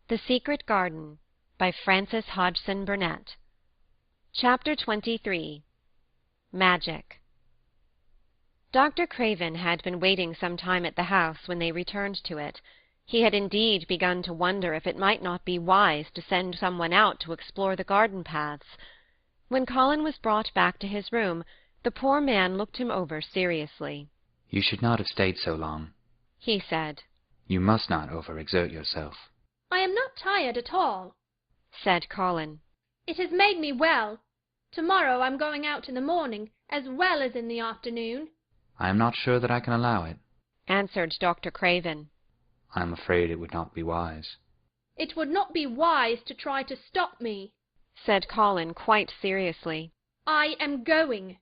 The Secret Garden by Frances Hodgson Burnett. Chapter 23. Magic. Dr. Craven had been waiting some time at the house when they returned to it. He had indeed begun to wonder if it might not be wise to send someone out to explore the garden paths. When Colin was brought back to his room, the poor man looked him over seriously. "You should not have stayed so long," he said. "You must not overexert yourself." "I am not tired at all," said Colin. "It has made me well. Tomorrow I'm going out in the morning as well as in the afternoon." "I am not sure that I can allow it," answered Dr. Craven. "I am afraid it would not be wise." "It would not be wise to try to stop me," said Colin quite seriously. "I am going."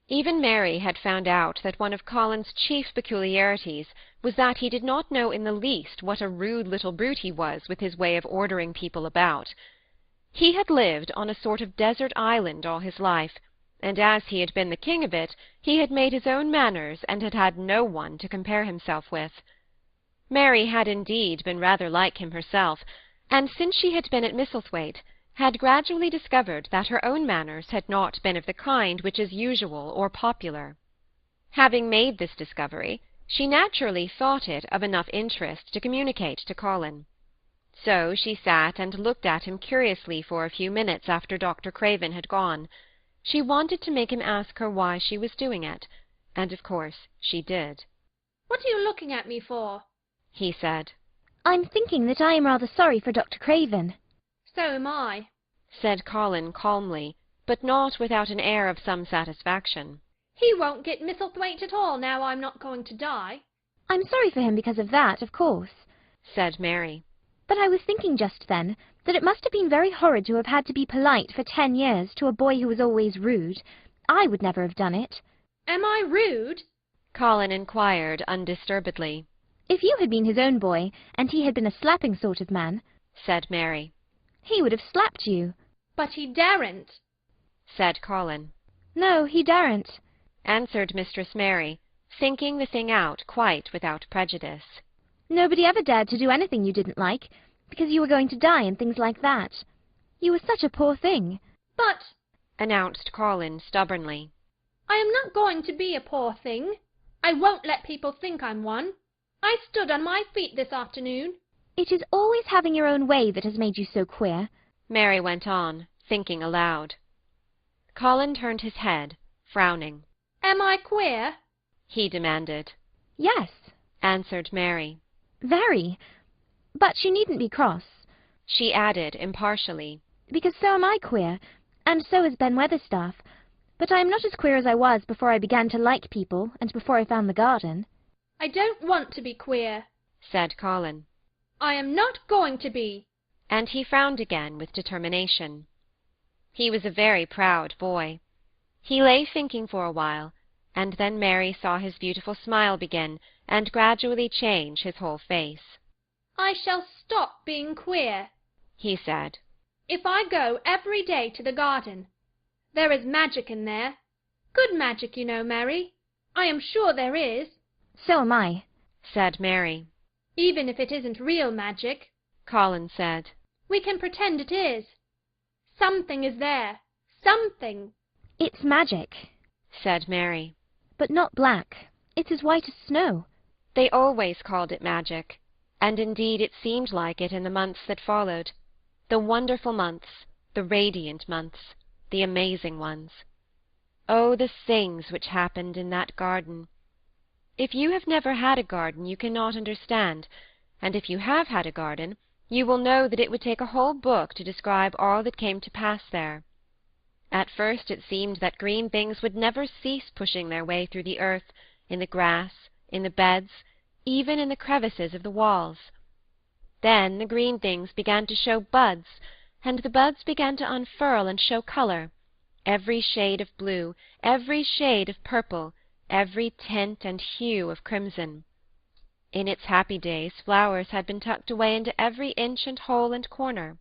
Even Mary had found out that one of Colin's chief peculiarities was that he did not know in the least what a rude little brute he was with his way of ordering people about. He had lived on a sort of desert island all his life, and as he had been the king of it, he had made his own manners and had had no one to compare himself with. Mary had indeed been rather like him herself, and since she had been at Misslethwaite, had gradually discovered that her own manners had not been of the kind which is usual or popular. Having made this discovery, she naturally thought it of enough interest to communicate to Colin. So she sat and looked at him curiously for a few minutes after Dr. Craven had gone. She wanted to make him ask her why she was doing it, and of course she did. "What are you looking at me for?" he said. "I'm thinking that I am rather sorry for Dr. Craven." "So am I," said Colin calmly, but not without an air of some satisfaction. "He won't get Misslethwaite at all now I'm not going to die." "I'm sorry for him because of that, of course," said Mary. "but I was thinking just then that it must have been very horrid to have had to be polite for 10 years to a boy who was always rude. I would never have done it." "Am I rude?" Colin inquired undisturbedly. "If you had been his own boy, and he had been a slapping sort of man," said Mary. "he would have slapped you." "But he daren't," said Colin. "No, he daren't," answered Mistress Mary, thinking the thing out quite without prejudice. "Nobody ever dared to do anything you didn't like, because you were going to die and things like that. You were such a poor thing." "But," announced Colin stubbornly, "I am not going to be a poor thing. I won't let people think I'm one. I stood on my feet this afternoon." "It is always having your own way that has made you so queer," Mary went on, thinking aloud. Colin turned his head, frowning. "Am I queer?" he demanded. "Yes," answered Mary. "Very. But you needn't be cross," she added impartially, "because so am I queer, and so is Ben Weatherstaff. But I am not as queer as I was before I began to like people and before I found the garden." "I don't want to be queer," said Colin. "I am not going to be." And he frowned again with determination. He was a very proud boy. He lay thinking for a while, and then Mary saw his beautiful smile begin and gradually change his whole face. "I shall stop being queer," he said, "if I go every day to the garden. There is magic in there. Good magic, you know, Mary. I am sure there is." "So am I," said Mary. "Even if it isn't real magic," Colin said, "we can pretend it is. Something is there. Something." "It's magic," said Mary. "but not black. It's as white as snow." They always called it magic, and indeed it seemed like it in the months that followed. The wonderful months, the radiant months, the amazing ones. Oh, the things which happened in that garden! If you have never had a garden, you cannot understand, and if you have had a garden, you will know that it would take a whole book to describe all that came to pass there. At first it seemed that green things would never cease pushing their way through the earth, in the grass, in the beds, even in the crevices of the walls. Then the green things began to show buds, and the buds began to unfurl and show colour, every shade of blue, every shade of purple, every tint and hue of crimson. In its happy days flowers had been tucked away into every inch and hole and corner.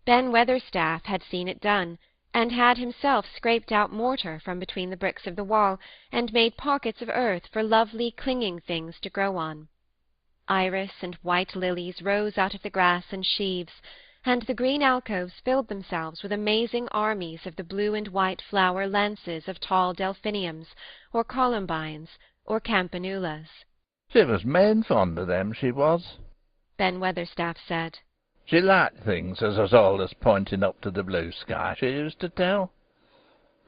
Ben Weatherstaff had seen it done, and had himself scraped out mortar from between the bricks of the wall, and made pockets of earth for lovely clinging things to grow on. Iris and white lilies rose out of the grass in sheaves, and the green alcoves filled themselves with amazing armies of the blue and white flower lances of tall delphiniums, or columbines, or campanulas. She was main fond of them, she was, Ben Weatherstaff said. She liked things as was allus pointing up to the blue sky, she used to tell.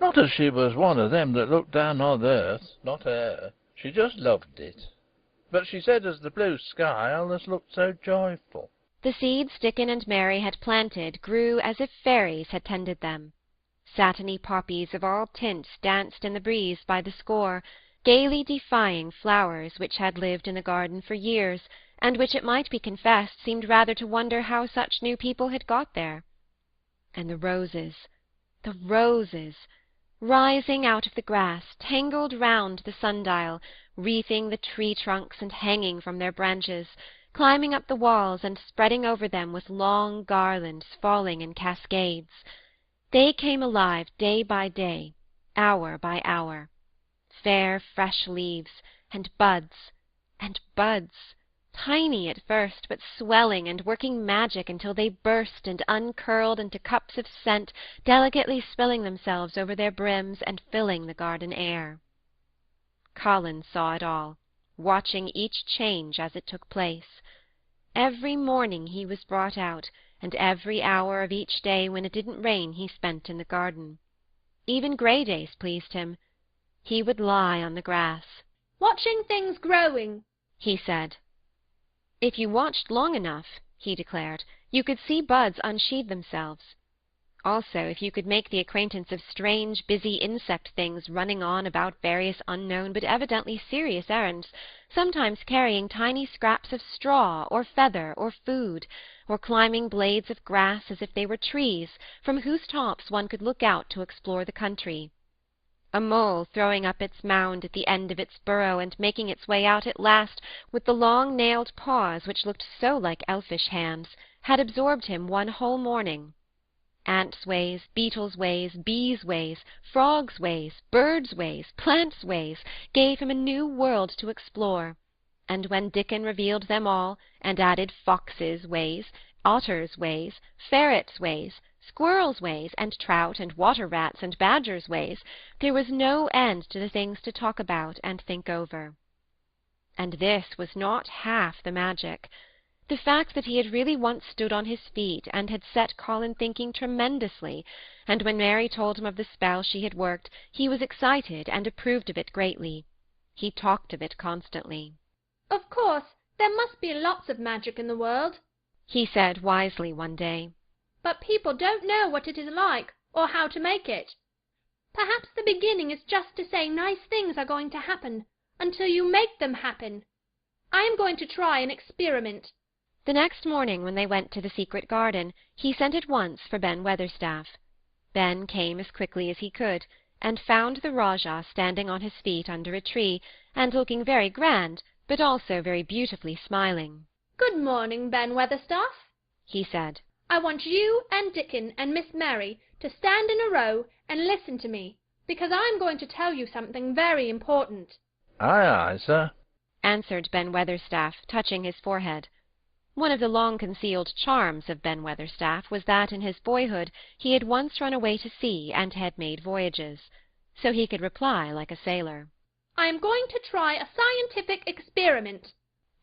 Not as she was one of them that looked down on earth, not her. She just loved it. But she said as the blue sky allus looked so joyful. The seeds Dickon and Mary had planted grew as if fairies had tended them. Satiny poppies of all tints danced in the breeze by the score, gaily defying flowers which had lived in the garden for years, and which, it might be confessed, seemed rather to wonder how such new people had got there. And the roses, rising out of the grass, tangled round the sundial, wreathing the tree trunks and hanging from their branches, climbing up the walls and spreading over them with long garlands falling in cascades. They came alive day by day, hour by hour. Fair fresh leaves, and buds, tiny at first, but swelling and working magic until they burst and uncurled into cups of scent, delicately spilling themselves over their brims and filling the garden air. Colin saw it all, watching each change as it took place. Every morning he was brought out, and every hour of each day when it didn't rain he spent in the garden. Even grey days pleased him. He would lie on the grass. "Watching things growing," he said. If you watched long enough, he declared, you could see buds unsheathe themselves. Also, if you could make the acquaintance of strange, busy insect things running on about various unknown but evidently serious errands, sometimes carrying tiny scraps of straw or feather or food, or climbing blades of grass as if they were trees, from whose tops one could look out to explore the country. A mole throwing up its mound at the end of its burrow and making its way out at last with the long nailed paws which looked so like elfish hands, had absorbed him one whole morning. Ants' ways, beetles' ways, bees' ways, frogs' ways, birds' ways, plants' ways, gave him a new world to explore, and when Dickon revealed them all, and added foxes' ways, otters' ways, ferrets' ways, squirrels' ways, and trout and water-rats and badgers' ways, there was no end to the things to talk about and think over. And this was not half the magic. The fact that he had really once stood on his feet and had set Colin thinking tremendously, and when Mary told him of the spell she had worked, he was excited and approved of it greatly. He talked of it constantly. "Of course, there must be lots of magic in the world," he said wisely one day. "but people don't know what it is like, or how to make it. Perhaps the beginning is just to say nice things are going to happen, until you make them happen. I am going to try an experiment." The next morning when they went to the secret garden, he sent at once for Ben Weatherstaff. Ben came as quickly as he could, and found the Rajah standing on his feet under a tree, and looking very grand, but also very beautifully smiling. "Good morning, Ben Weatherstaff," he said. "I want you and Dickon and Miss Mary to stand in a row and listen to me, because I am going to tell you something very important." "Aye, aye, sir," answered Ben Weatherstaff, touching his forehead. One of the long-concealed charms of Ben Weatherstaff was that in his boyhood he had once run away to sea and had made voyages, so he could reply like a sailor. "I am going to try a scientific experiment,"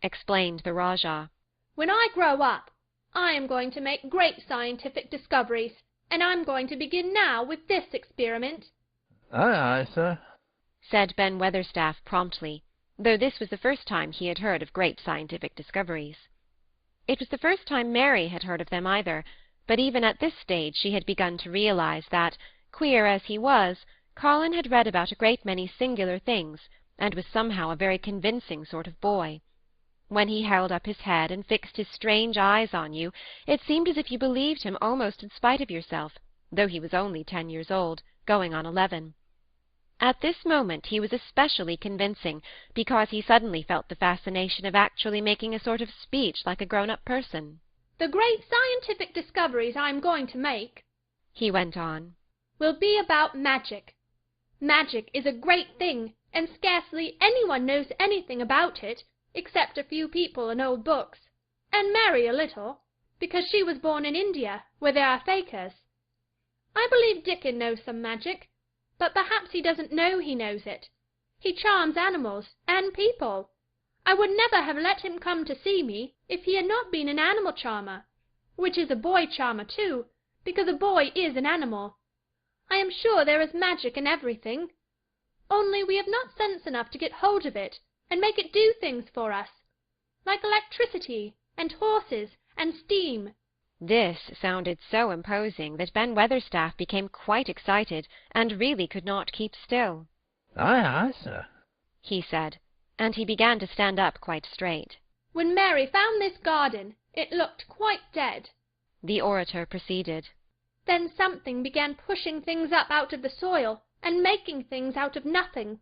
explained the Rajah. "When I grow up, I am going to make great scientific discoveries, and I'm going to begin now with this experiment." "Aye, aye, sir," said Ben Weatherstaff promptly, though this was the first time he had heard of great scientific discoveries. It was the first time Mary had heard of them either, but even at this stage she had begun to realize that, queer as he was, Colin had read about a great many singular things, and was somehow a very convincing sort of boy. When he held up his head and fixed his strange eyes on you, it seemed as if you believed him almost in spite of yourself, though he was only 10 years old, going on 11. At this moment he was especially convincing, because he suddenly felt the fascination of actually making a sort of speech like a grown-up person. "The great scientific discoveries I am going to make," he went on, "will be about magic. Magic is a great thing, and scarcely anyone knows anything about it, except a few people and old books, and Mary a little, because she was born in India, where there are fakirs. I believe Dickon knows some magic, but perhaps he doesn't know he knows it. He charms animals and people. I would never have let him come to see me if he had not been an animal charmer, which is a boy charmer too, because a boy is an animal. I am sure there is magic in everything, only we have not sense enough to get hold of it and make it do things for us, like electricity and horses and steam. This sounded so imposing that Ben Weatherstaff became quite excited, and really could not keep still. Aye, aye, sir, he said, and he began to stand up quite straight. When Mary found this garden, it looked quite dead. The orator proceeded. Then something began pushing things up out of the soil and making things out of nothing.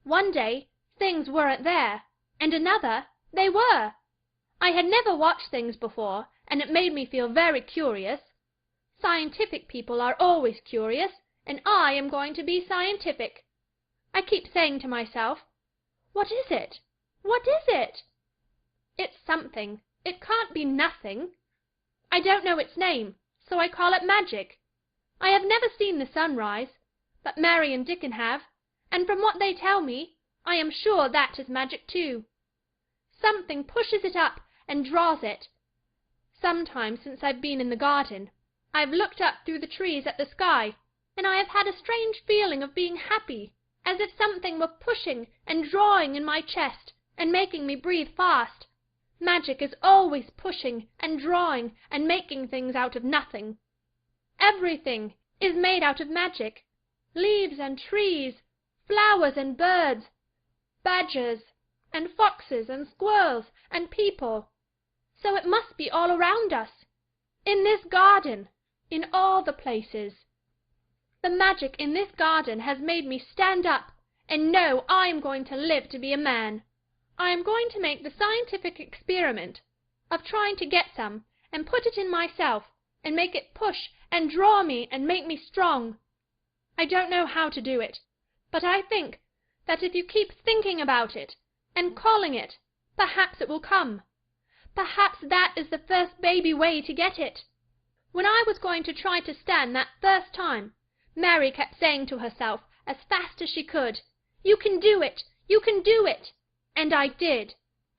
One day things weren't there, and another they were. I had never watched things before, and it made me feel very curious. Scientific people are always curious, and I am going to be scientific. I keep saying to myself, what is it? What is it? It's something. It can't be nothing. I don't know its name, so I call it magic. I have never seen the sun rise, but Mary and Dickon have, and from what they tell me, I am sure that is magic too. Something pushes it up and draws it. Sometimes since I've been in the garden, I've looked up through the trees at the sky, and I have had a strange feeling of being happy, as if something were pushing and drawing in my chest and making me breathe fast. Magic is always pushing and drawing and making things out of nothing. Everything is made out of magic. Leaves and trees, flowers and birds, badgers and foxes and squirrels and people. So it must be all around us, in this garden, in all the places. The magic in this garden has made me stand up and know I am going to live to be a man. I am going to make the scientific experiment of trying to get some and put it in myself and make it push and draw me and make me strong. I don't know how to do it, but I think that if you keep thinking about it and calling it, perhaps it will come. Perhaps that is the first baby way to get it. When I was going to try to stand that first time, Mary kept saying to herself as fast as she could, "You can do it! You can do it!" And I did.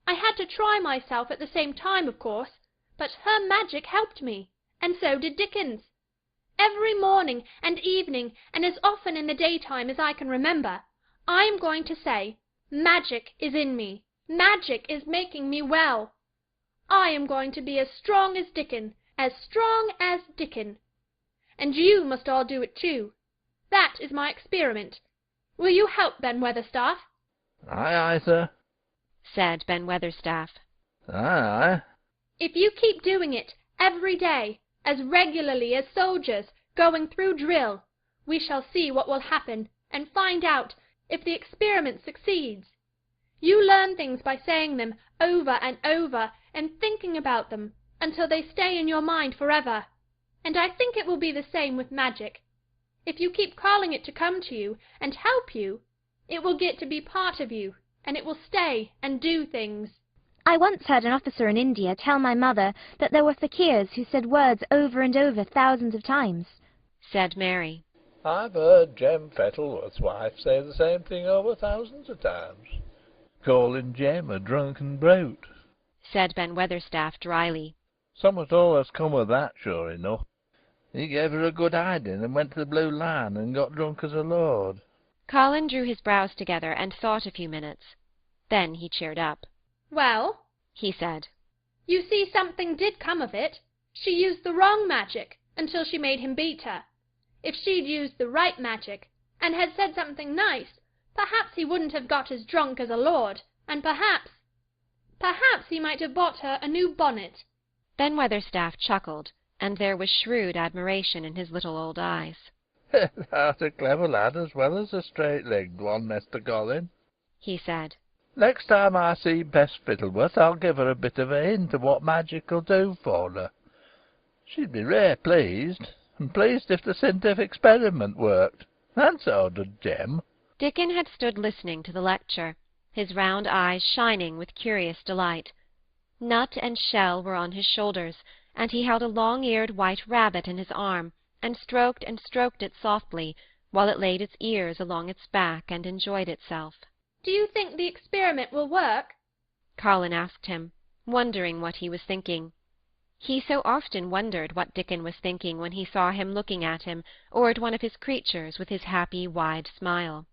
I had to try myself at the same time, of course, but her magic helped me, and so did Dickon's. Every morning and evening, and as often in the daytime as I can remember, I am going to say, magic is in me. Magic is making me well. I am going to be as strong as Dickon, as strong as Dickon. And you must all do it too. That is my experiment. Will you help, Ben Weatherstaff? Aye, aye, sir, said Ben Weatherstaff. Aye, aye. If you keep doing it every day, as regularly as soldiers going through drill, we shall see what will happen and find out if the experiment succeeds. You learn things by saying them over and over and thinking about them until they stay in your mind forever. And I think it will be the same with magic. If you keep calling it to come to you and help you, it will get to be part of you, and it will stay and do things. I once heard an officer in India tell my mother that there were fakirs who said words over and over thousands of times, said Mary. I've heard Jem Fettleworth's wife say the same thing over thousands of times, calling Jem a drunken brute, said Ben Weatherstaff dryly. Somewhat all has come of that, sure enough. He gave her a good hiding and went to the Blue Line and got drunk as a lord. Colin drew his brows together and thought a few minutes. Then he cheered up. Well, he said, you see something did come of it. She used the wrong magic until she made him beat her. If she'd used the right magic and had said something nice, perhaps he wouldn't have got as drunk as a lord, and perhaps he might have bought her a new bonnet. Ben Weatherstaff chuckled, and there was shrewd admiration in his little old eyes. Thou'rt a clever lad as well as a straight-legged one, Mr. Colin, he said. Next time I see Bess Fittleworth, I'll give her a bit of a hint of what magic'll do for her. She'd be rare pleased, and pleased if the scientific experiment worked, and so did Jem. Dickon had stood listening to the lecture. his round eyes shining with curious delight. Nut and Shell were on his shoulders, and he held a long-eared white rabbit in his arm, and stroked it softly, while it laid its ears along its back and enjoyed itself. "Do you think the experiment will work?" Colin asked him, wondering what he was thinking. He so often wondered what Dickon was thinking when he saw him looking at him or at one of his creatures with his happy, wide smile.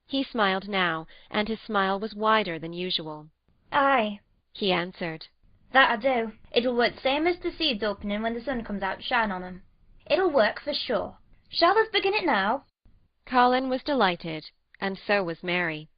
He smiled now, and his smile was wider than usual. "Aye," he answered. "that I do. It'll work same as the seeds opening when the sun comes out to shine on 'em. It'll work for sure. Shall us begin it now?" Colin was delighted, and so was Mary.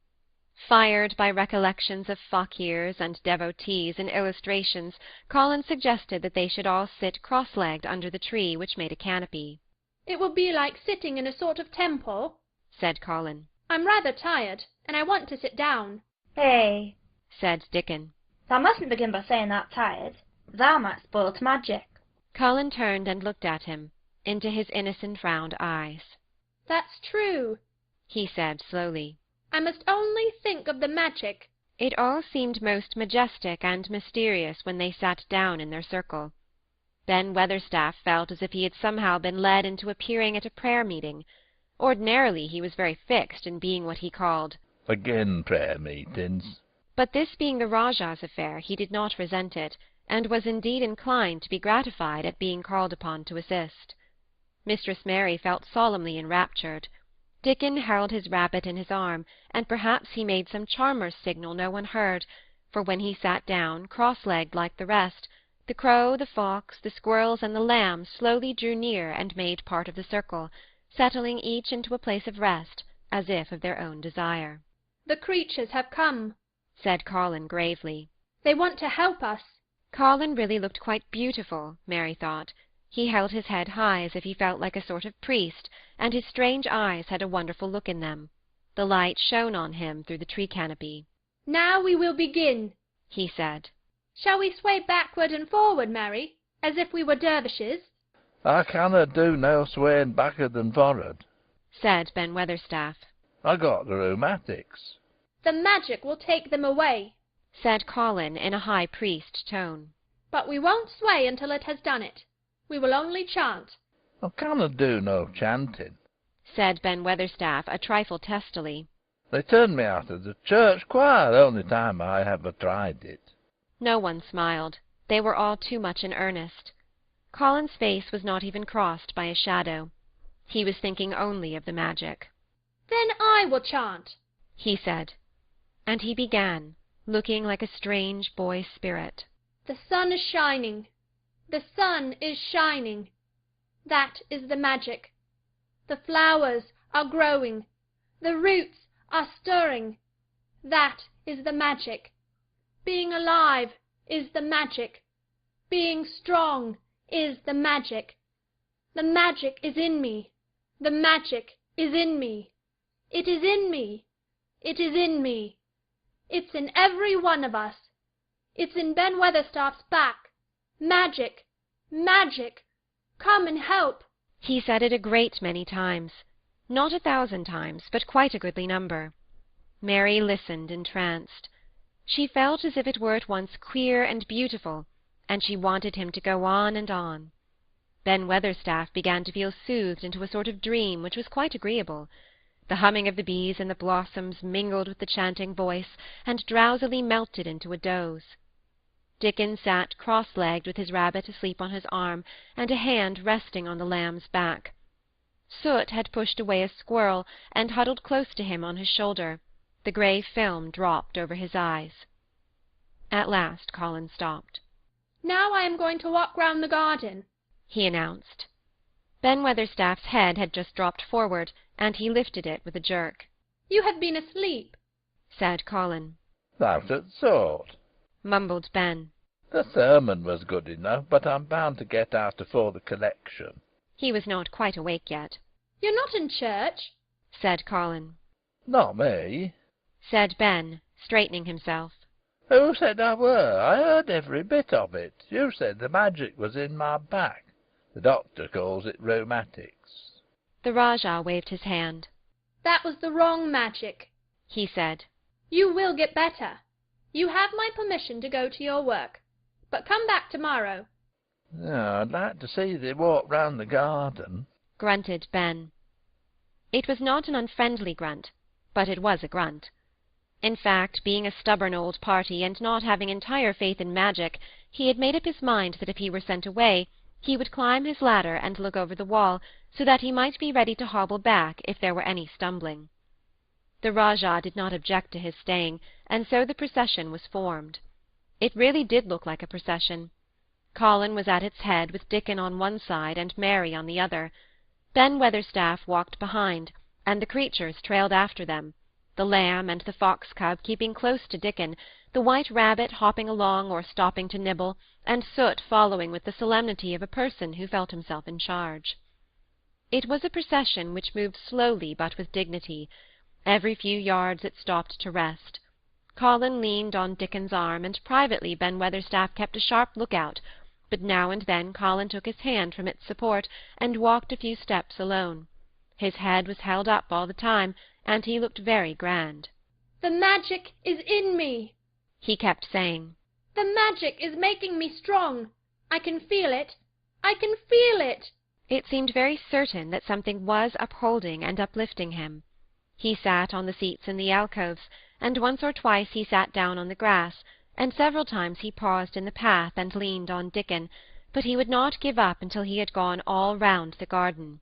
Fired by recollections of fakirs and devotees and illustrations, Colin suggested that they should all sit cross-legged under the tree which made a canopy. "It will be like sitting in a sort of temple," said Colin. "I'm rather tired, and I want to sit down." "Hey," said Dickon. "thou mustn't begin by saying that tired. Thou might spoil t' magic." Colin turned and looked at him, into his innocent round eyes. "That's true," he said slowly. "I must only think of the magic." It all seemed most majestic and mysterious when they sat down in their circle. Ben Weatherstaff felt as if he had somehow been led into appearing at a prayer-meeting. Ordinarily he was very fixed in being what he called Again prayer meetings. But this being the Rajah's affair, he did not resent it, and was indeed inclined to be gratified at being called upon to assist. Mistress Mary felt solemnly enraptured. Dickon held his rabbit in his arm, and perhaps he made some charmer's signal no one heard, for when he sat down, cross-legged like the rest, the crow, the fox, the squirrels, and the lamb slowly drew near and made part of the circle, settling each into a place of rest, as if of their own desire. "The creatures have come," said Colin gravely. "They want to help us." Colin really looked quite beautiful, Mary thought. He held his head high as if he felt like a sort of priest, and his strange eyes had a wonderful look in them. The light shone on him through the tree canopy. "Now we will begin," he said. "Shall we sway backward and forward, Mary, as if we were dervishes?" "I cannot do no swaying backward and forward," said Ben Weatherstaff. "I got the rheumatics." "The magic will take them away," said Colin in a high priest tone. "But we won't sway until it has done it. We will only chant." "I cannot do no chanting." said Ben Weatherstaff a trifle testily. "They turned me out of the church choir the only time I ever tried it." No one smiled. They were all too much in earnest. Colin's face was not even crossed by a shadow. He was thinking only of the magic. "Then I will chant," he said. And he began, looking like a strange boy spirit. "The sun is shining. The sun is shining. That is the magic. The flowers are growing. The roots are stirring. That is the magic. Being alive is the magic. Being strong is the magic. The magic is in me. The magic is in me. It is in me. It is in me. It's in every one of us. It's in Ben Weatherstaff's back. Magic! Magic! Come and help!" He said it a great many times. Not 1,000 times, but quite a goodly number. Mary listened entranced. She felt as if it were at once queer and beautiful, and she wanted him to go on and on. Ben Weatherstaff began to feel soothed into a sort of dream which was quite agreeable. The humming of the bees and the blossoms mingled with the chanting voice, and drowsily melted into a doze. Dickon sat cross-legged with his rabbit asleep on his arm, and a hand resting on the lamb's back. Soot had pushed away a squirrel, and huddled close to him on his shoulder. The grey film dropped over his eyes. At last Colin stopped. "Now I am going to walk round the garden," he announced. Ben Weatherstaff's head had just dropped forward, and he lifted it with a jerk. "You have been asleep," said Colin. "That it sort," mumbled Ben. "The sermon was good enough, but I'm bound to get out afore the collection." He was not quite awake yet. "You're not in church," said Colin. "Not me," said Ben, straightening himself. "Who said I were? I heard every bit of it. You said the magic was in my back. The doctor calls it rheumatics." The Rajah waved his hand. "That was the wrong magic," he said. You will get better. You have my permission to go to your work, but come back tomorrow. Yeah, I'd like to see thee walk round the garden, grunted Ben. It was not an unfriendly grunt, but it was a grunt. In fact, being a stubborn old party, and not having entire faith in magic, he had made up his mind that if he were sent away, he would climb his ladder and look over the wall, so that he might be ready to hobble back if there were any stumbling. The Rajah did not object to his staying, and so the procession was formed. It really did look like a procession. Colin was at its head, with Dickon on one side and Mary on the other. Ben Weatherstaff walked behind, and the creatures trailed after them, the lamb and the fox-cub keeping close to Dickon, the white rabbit hopping along or stopping to nibble, and Soot following with the solemnity of a person who felt himself in charge. It was a procession which moved slowly but with dignity. Every few yards it stopped to rest. Colin leaned on Dickon's arm, and privately Ben Weatherstaff kept a sharp look-out, but now and then Colin took his hand from its support and walked a few steps alone. His head was held up all the time, and he looked very grand. The magic is in me, he kept saying. The magic is making me strong. I can feel it. I can feel it. It seemed very certain that something was upholding and uplifting him. He sat on the seats in the alcoves, and once or twice he sat down on the grass, and several times he paused in the path and leaned on Dickon, but he would not give up until he had gone all round the garden.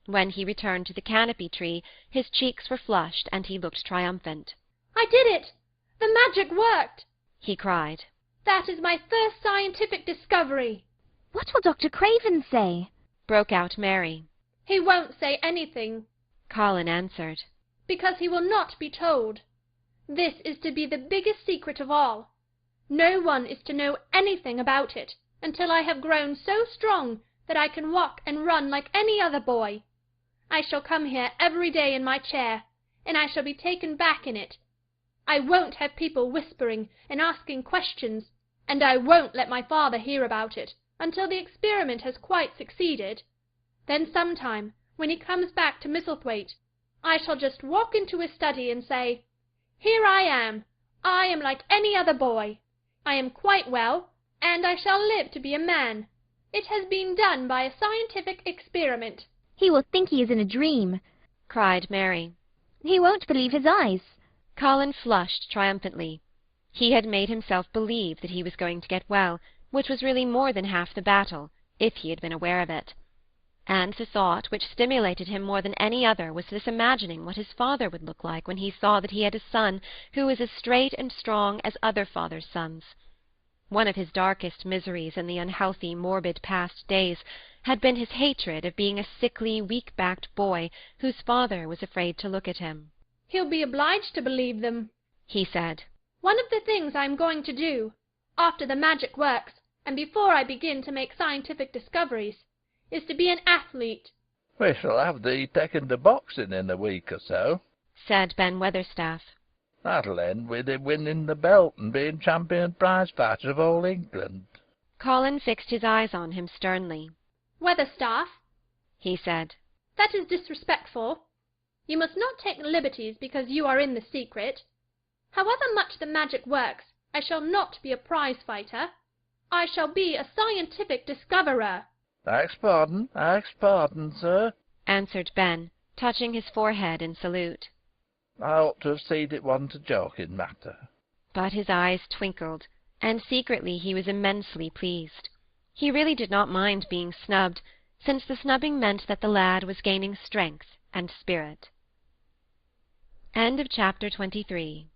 When he returned to the canopy tree, his cheeks were flushed, and he looked triumphant. I did it! The magic worked! He cried. That is my first scientific discovery. What will Dr. Craven say? Broke out Mary. He won't say anything, Colin answered. Because he will not be told. This is to be the biggest secret of all. No one is to know anything about it until I have grown so strong that I can walk and run like any other boy. I shall come here every day in my chair, and I shall be taken back in it. I won't have people whispering and asking questions, and I won't let my father hear about it until the experiment has quite succeeded. Then sometime, when he comes back to Misslethwaite, I shall just walk into his study and say, Here I am like any other boy. I am quite well, and I shall live to be a man. It has been done by a scientific experiment. He will think he is in a dream, cried Mary. He won't believe his eyes. Colin flushed triumphantly. He had made himself believe that he was going to get well, which was really more than half the battle, if he had been aware of it. And the thought which stimulated him more than any other was this imagining what his father would look like when he saw that he had a son who was as straight and strong as other fathers' sons. One of his darkest miseries in the unhealthy, morbid past days had been his hatred of being a sickly, weak-backed boy whose father was afraid to look at him. He'll be obliged to believe them, he said. One of the things I am going to do, after the magic works, and before I begin to make scientific discoveries, is to be an athlete. We shall have thee taken to boxing in a week or so, said Ben Weatherstaff. That'll end with him winning the belt and being champion prize fighter of all England. Colin fixed his eyes on him sternly. Weatherstaff, he said, that is disrespectful. You must not take liberties because you are in the secret. However much the magic works, I shall not be a prize fighter. I shall be a scientific discoverer. Ax pardon, sir, answered Ben, touching his forehead in salute. I ought to have seed it wasn't a joking matter. But his eyes twinkled, and secretly he was immensely pleased. He really did not mind being snubbed, since the snubbing meant that the lad was gaining strength and spirit. End of chapter 23.